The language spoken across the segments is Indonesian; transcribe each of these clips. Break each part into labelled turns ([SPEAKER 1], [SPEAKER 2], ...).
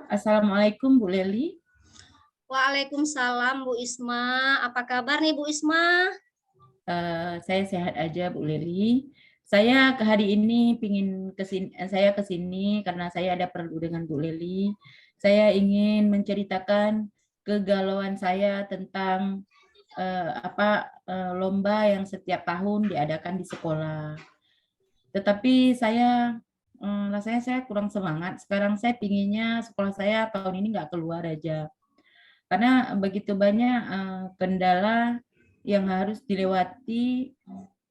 [SPEAKER 1] Assalamualaikum Bu Leli.
[SPEAKER 2] Waalaikumsalam Bu Isma. Apa kabar nih Bu Isma?
[SPEAKER 1] Saya sehat aja Bu Leli. Saya ke hari ini saya ke sini karena saya ada perlu dengan Bu Leli. Saya ingin menceritakan kegalauan saya tentang lomba yang setiap tahun diadakan di sekolah. Tetapi rasanya saya kurang semangat. Sekarang saya pinginnya sekolah saya tahun ini nggak keluar aja. Karena begitu banyak kendala yang harus dilewati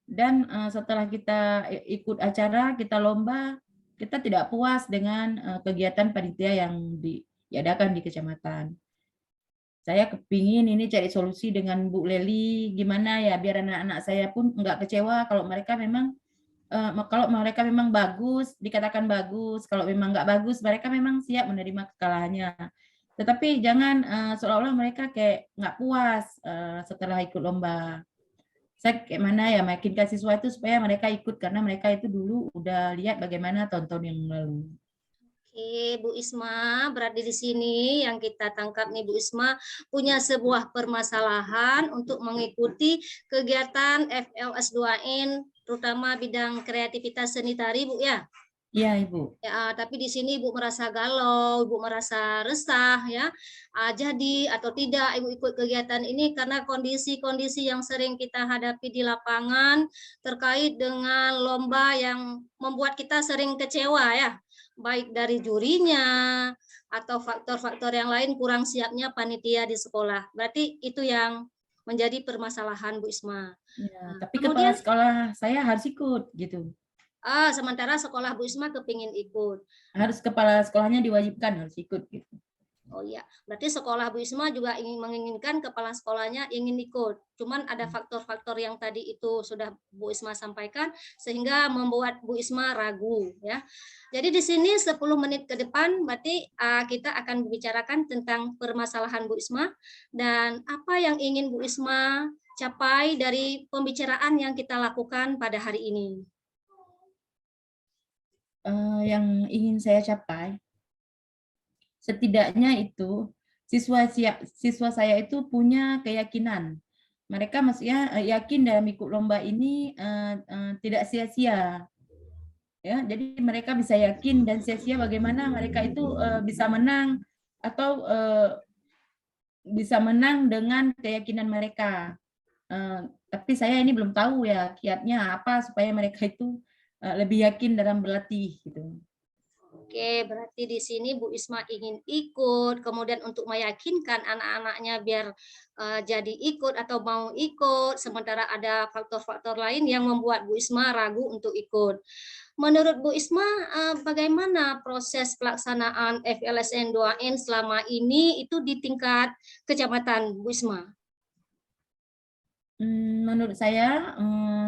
[SPEAKER 1] dan setelah kita ikut acara, kita lomba, kita tidak puas dengan kegiatan panitia yang diadakan di kecamatan. Saya kepingin ini cari solusi dengan Bu Leli, gimana ya biar anak-anak saya pun nggak kecewa kalau mereka memang bagus, dikatakan bagus. Kalau memang nggak bagus, mereka memang siap menerima kekalahannya. Tetapi jangan seolah-olah mereka kayak nggak puas setelah ikut lomba. Saya kayak mana ya meyakinkan siswa itu supaya mereka ikut karena mereka itu dulu udah lihat bagaimana tahun-tahun yang lalu.
[SPEAKER 2] Oke, Bu Isma, berarti di sini yang kita tangkap nih Bu Isma punya sebuah permasalahan untuk mengikuti kegiatan FLS 2N terutama bidang kreativitas seni tari Bu ya.
[SPEAKER 1] Iya, Ibu.
[SPEAKER 2] Ya, tapi di sini Ibu merasa galau, Ibu merasa resah ya. Jadi atau tidak Ibu ikut kegiatan ini karena kondisi-kondisi yang sering kita hadapi di lapangan terkait dengan lomba yang membuat kita sering kecewa ya, baik dari jurinya atau faktor-faktor yang lain kurang siapnya panitia di sekolah. Berarti itu yang menjadi permasalahan Bu Isma.
[SPEAKER 1] Ya,
[SPEAKER 2] Nah,
[SPEAKER 1] tapi kepala
[SPEAKER 2] kemudian
[SPEAKER 1] sekolah saya harus ikut gitu.
[SPEAKER 2] sementara sekolah Bu Isma kepingin ikut.
[SPEAKER 1] Harus kepala sekolahnya diwajibkan harus ikut gitu.
[SPEAKER 2] Oh iya, berarti sekolah Bu Isma juga menginginkan kepala sekolahnya ingin ikut. Cuman ada faktor-faktor yang tadi itu sudah Bu Isma sampaikan sehingga membuat Bu Isma ragu ya. Jadi di sini 10 menit ke depan berarti kita akan membicarakan tentang permasalahan Bu Isma dan apa yang ingin Bu Isma capai dari pembicaraan yang kita lakukan pada hari ini.
[SPEAKER 1] Yang ingin saya capai setidaknya itu siswa saya itu punya keyakinan. Mereka maksudnya yakin dalam ikut lomba ini tidak sia-sia. Ya, jadi mereka bisa yakin dan sia-sia bagaimana mereka itu bisa menang atau bisa menang dengan keyakinan mereka. Tapi saya ini belum tahu ya kiatnya apa supaya mereka itu lebih yakin dalam berlatih gitu.
[SPEAKER 2] Oke, berarti di sini Bu Isma ingin ikut, kemudian untuk meyakinkan anak-anaknya biar jadi ikut atau mau ikut, sementara ada faktor-faktor lain yang membuat Bu Isma ragu untuk ikut. Menurut Bu Isma, bagaimana proses pelaksanaan FLSN 2N selama ini itu di tingkat kecamatan, Bu Isma?
[SPEAKER 1] Menurut saya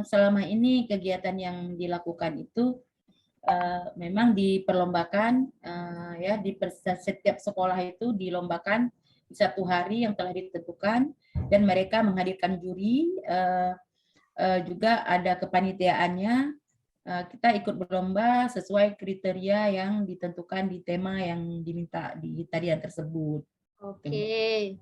[SPEAKER 1] selama ini kegiatan yang dilakukan itu memang diperlombakan ya di setiap sekolah itu dilombakan di satu hari yang telah ditentukan dan mereka menghadirkan juri juga ada kepanitiaannya. Kita ikut berlomba sesuai kriteria yang ditentukan di tema yang diminta di tarian tersebut.
[SPEAKER 2] Oke,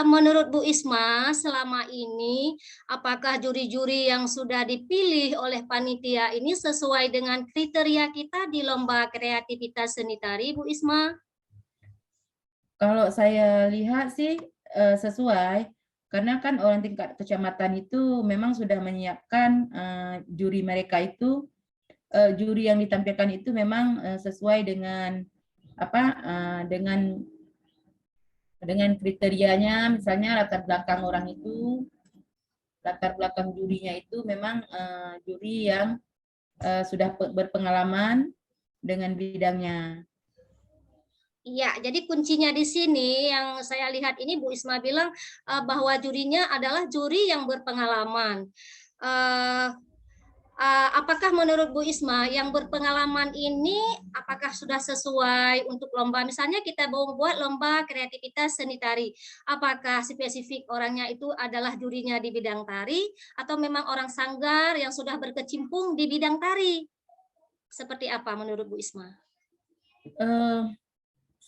[SPEAKER 2] menurut Bu Isma, selama ini apakah juri-juri yang sudah dipilih oleh panitia ini sesuai dengan kriteria kita di lomba kreativitas seni tari, Bu Isma?
[SPEAKER 1] Kalau saya lihat sih sesuai, karena kan orang tingkat kecamatan itu memang sudah menyiapkan juri mereka itu, juri yang ditampilkan itu memang sesuai dengan apa dengan kriterianya, misalnya latar belakang jurinya itu memang juri yang sudah berpengalaman dengan bidangnya.
[SPEAKER 2] Iya, jadi kuncinya di sini yang saya lihat ini Bu Isma bilang bahwa jurinya adalah juri yang berpengalaman. Eh, Apakah menurut Bu Isma yang berpengalaman ini apakah sudah sesuai untuk lomba? Misalnya kita mau buat lomba kreativitas seni tari. Apakah spesifik orangnya itu adalah jurinya di bidang tari atau memang orang sanggar yang sudah berkecimpung di bidang tari? Seperti apa menurut Bu Isma?
[SPEAKER 1] Eh,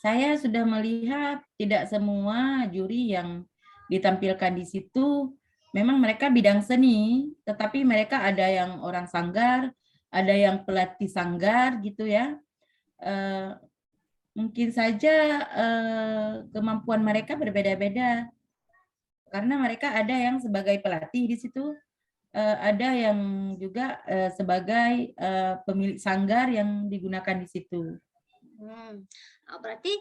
[SPEAKER 1] saya sudah melihat tidak semua juri yang ditampilkan di situ memang mereka bidang seni, tetapi mereka ada yang orang sanggar, ada yang pelatih sanggar gitu ya. Mungkin saja kemampuan mereka berbeda-beda karena mereka ada yang sebagai pelatih di situ, ada yang juga sebagai pemilik sanggar yang digunakan di situ.
[SPEAKER 2] Berarti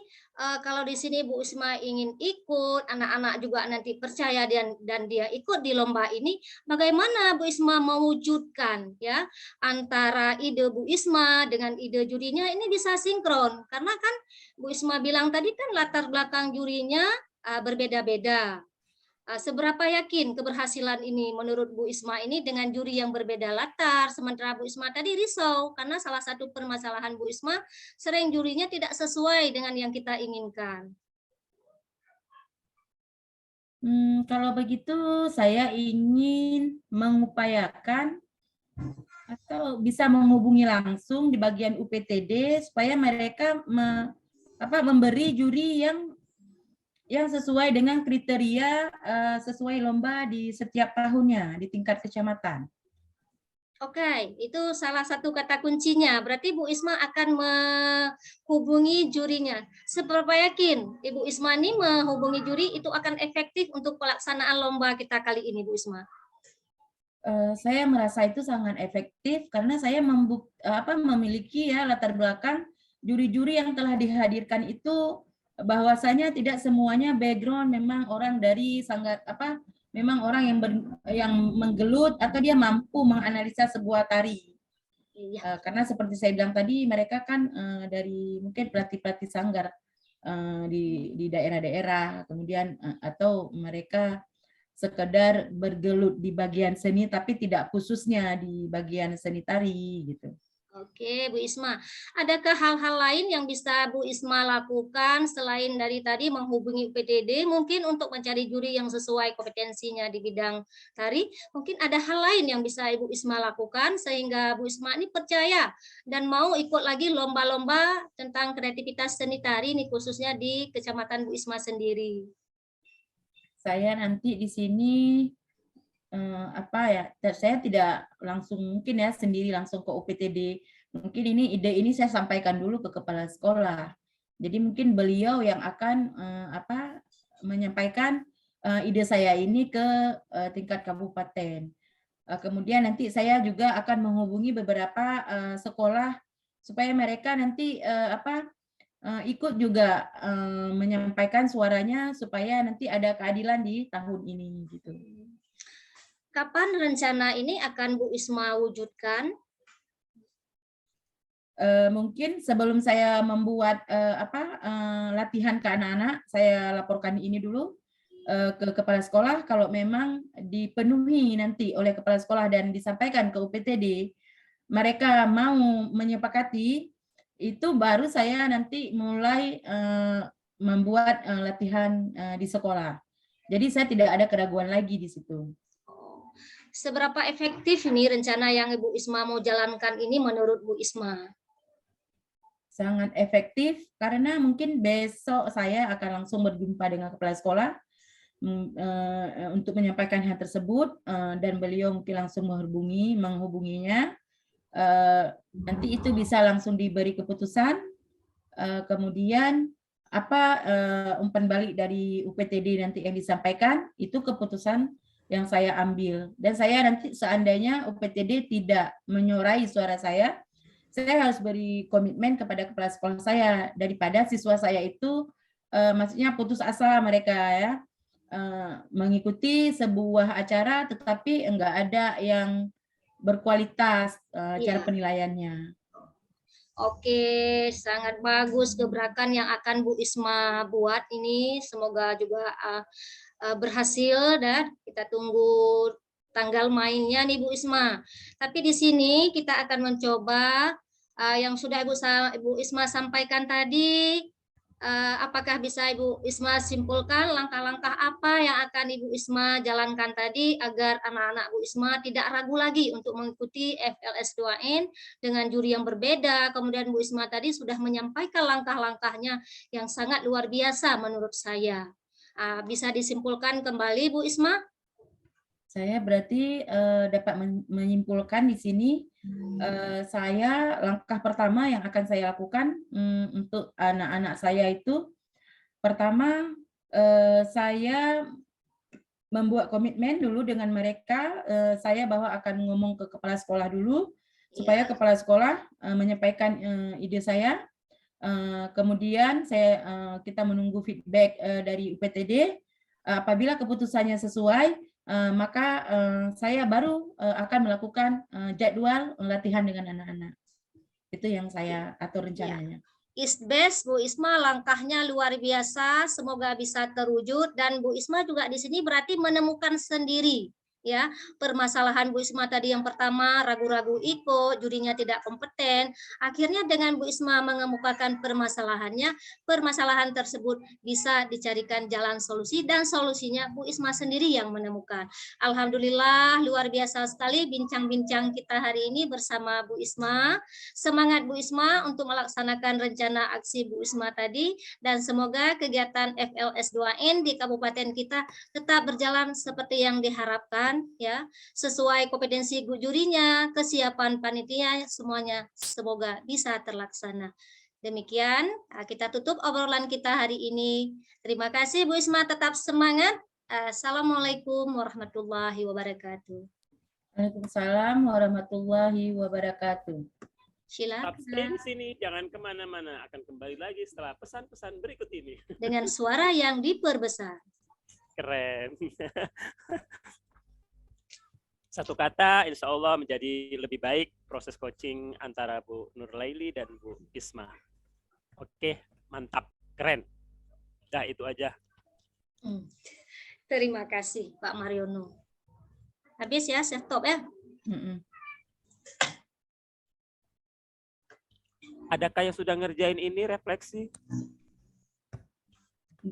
[SPEAKER 2] kalau di sini Bu Isma ingin ikut, anak-anak juga nanti percaya dan dia ikut di lomba ini, bagaimana Bu Isma mewujudkan ya antara ide Bu Isma dengan ide jurinya ini bisa sinkron? Karena kan Bu Isma bilang tadi kan latar belakang jurinya berbeda-beda. Seberapa yakin keberhasilan ini menurut Bu Isma ini dengan juri yang berbeda latar, sementara Bu Isma tadi risau karena salah satu permasalahan Bu Isma sering jurinya tidak sesuai dengan yang kita inginkan.
[SPEAKER 1] Kalau begitu saya ingin mengupayakan atau bisa menghubungi langsung di bagian UPTD supaya mereka memberi juri yang sesuai dengan kriteria sesuai lomba di setiap tahunnya di tingkat kecamatan.
[SPEAKER 2] Oke, itu salah satu kata kuncinya. Berarti Bu Isma akan menghubungi jurinya. Seberapa yakin Ibu Isma ini menghubungi juri itu akan efektif untuk pelaksanaan lomba kita kali ini, Bu Isma?
[SPEAKER 1] Saya merasa itu sangat efektif karena saya memiliki ya latar belakang juri-juri yang telah dihadirkan itu bahwasanya tidak semuanya background memang orang dari sangat memang orang yang menggelut atau dia mampu menganalisa sebuah tari. Iya. Karena seperti saya bilang tadi mereka kan dari mungkin pelatih-pelatih sanggar di daerah-daerah, kemudian atau mereka sekedar bergelut di bagian seni tapi tidak khususnya di bagian seni tari gitu.
[SPEAKER 2] Oke, Bu Isma. Adakah hal-hal lain yang bisa Bu Isma lakukan selain dari tadi menghubungi UPTD mungkin untuk mencari juri yang sesuai kompetensinya di bidang tari? Mungkin ada hal lain yang bisa Ibu Isma lakukan sehingga Bu Isma ini percaya dan mau ikut lagi lomba-lomba tentang kreativitas seni tari ini khususnya di Kecamatan Bu Isma sendiri.
[SPEAKER 1] Saya nanti di sini saya tidak langsung mungkin ya sendiri langsung ke UPTD. Mungkin ide ini saya sampaikan dulu ke kepala sekolah. Jadi mungkin beliau yang akan menyampaikan ide saya ini ke tingkat kabupaten. Kemudian nanti saya juga akan menghubungi beberapa sekolah supaya mereka nanti ikut juga menyampaikan suaranya supaya nanti ada keadilan di tahun ini gitu.
[SPEAKER 2] Kapan rencana ini akan Bu Isma wujudkan?
[SPEAKER 1] Mungkin sebelum saya membuat latihan ke anak-anak, saya laporkan ini dulu ke kepala sekolah. Kalau memang dipenuhi nanti oleh kepala sekolah dan disampaikan ke UPTD, mereka mau menyepakati, itu baru saya nanti mulai membuat latihan di sekolah. Jadi saya tidak ada keraguan lagi di situ.
[SPEAKER 2] Seberapa efektif ini rencana yang Ibu Isma mau jalankan ini menurut Bu Isma?
[SPEAKER 1] Sangat efektif karena mungkin besok saya akan langsung berjumpa dengan kepala sekolah untuk menyampaikan hal tersebut dan beliau mungkin langsung menghubunginya. Nanti itu bisa langsung diberi keputusan. Kemudian umpan balik dari UPTD nanti yang disampaikan itu keputusan yang saya ambil, dan saya nanti seandainya UPTD tidak menyuarahi suara saya harus beri komitmen kepada kepala sekolah saya daripada siswa saya itu maksudnya putus asa mereka ya mengikuti sebuah acara tetapi enggak ada yang berkualitas cara penilaiannya.
[SPEAKER 2] Oke, sangat bagus gebrakan yang akan Bu Isma buat ini. Semoga juga berhasil dan kita tunggu tanggal mainnya nih Bu Isma. Tapi di sini kita akan mencoba yang sudah Ibu Isma sampaikan tadi, Apakah bisa Ibu Isma simpulkan langkah-langkah apa yang akan Ibu Isma jalankan tadi agar anak-anak Bu Isma tidak ragu lagi untuk mengikuti FLS 2N dengan juri yang berbeda. Kemudian Bu Isma tadi sudah menyampaikan langkah-langkahnya yang sangat luar biasa menurut saya. Bisa disimpulkan kembali Bu Isma?
[SPEAKER 1] Saya berarti dapat menyimpulkan di sini saya langkah pertama yang akan saya lakukan untuk anak-anak saya itu pertama saya membuat komitmen dulu dengan mereka, saya bahwa akan ngomong ke kepala sekolah dulu supaya kepala sekolah menyampaikan ide saya. Kemudian kita menunggu feedback dari UPTD. Apabila keputusannya sesuai, maka saya baru akan melakukan jadwal latihan dengan anak-anak. Itu yang saya atur rencananya.
[SPEAKER 2] Is best, Bu Isma, langkahnya luar biasa, semoga bisa terwujud, dan Bu Isma juga di sini berarti menemukan sendiri ya permasalahan Bu Isma tadi. Yang pertama, ragu-ragu ikut, jurinya tidak kompeten. Akhirnya dengan Bu Isma mengemukakan permasalahan tersebut bisa dicarikan jalan solusi, dan solusinya Bu Isma sendiri yang menemukan. Alhamdulillah, luar biasa sekali bincang-bincang kita hari ini bersama Bu Isma. Semangat Bu Isma untuk melaksanakan rencana aksi Bu Isma tadi, dan semoga kegiatan FLS 2N di kabupaten kita tetap berjalan seperti yang diharapkan ya, sesuai kompetensi jurinya, kesiapan panitia, semuanya semoga bisa terlaksana. Demikian kita tutup obrolan kita hari ini. Terima kasih Bu Isma, tetap semangat. Assalamualaikum warahmatullahi wabarakatuh.
[SPEAKER 1] Waalaikumsalam warahmatullahi wabarakatuh.
[SPEAKER 2] Silakan.
[SPEAKER 3] Tetap stay di sini, jangan kemana-mana. Akan kembali lagi setelah pesan-pesan berikut ini.
[SPEAKER 2] Dengan suara yang diperbesar.
[SPEAKER 3] Keren. Satu kata, insya Allah menjadi lebih baik proses coaching antara Bu Nurlaili dan Bu Isma. Oke, mantap, keren. Nah, itu aja.
[SPEAKER 2] Terima kasih Pak Mariono. Habis ya, saya stop ya.
[SPEAKER 3] Adakah yang sudah ngerjain ini refleksi?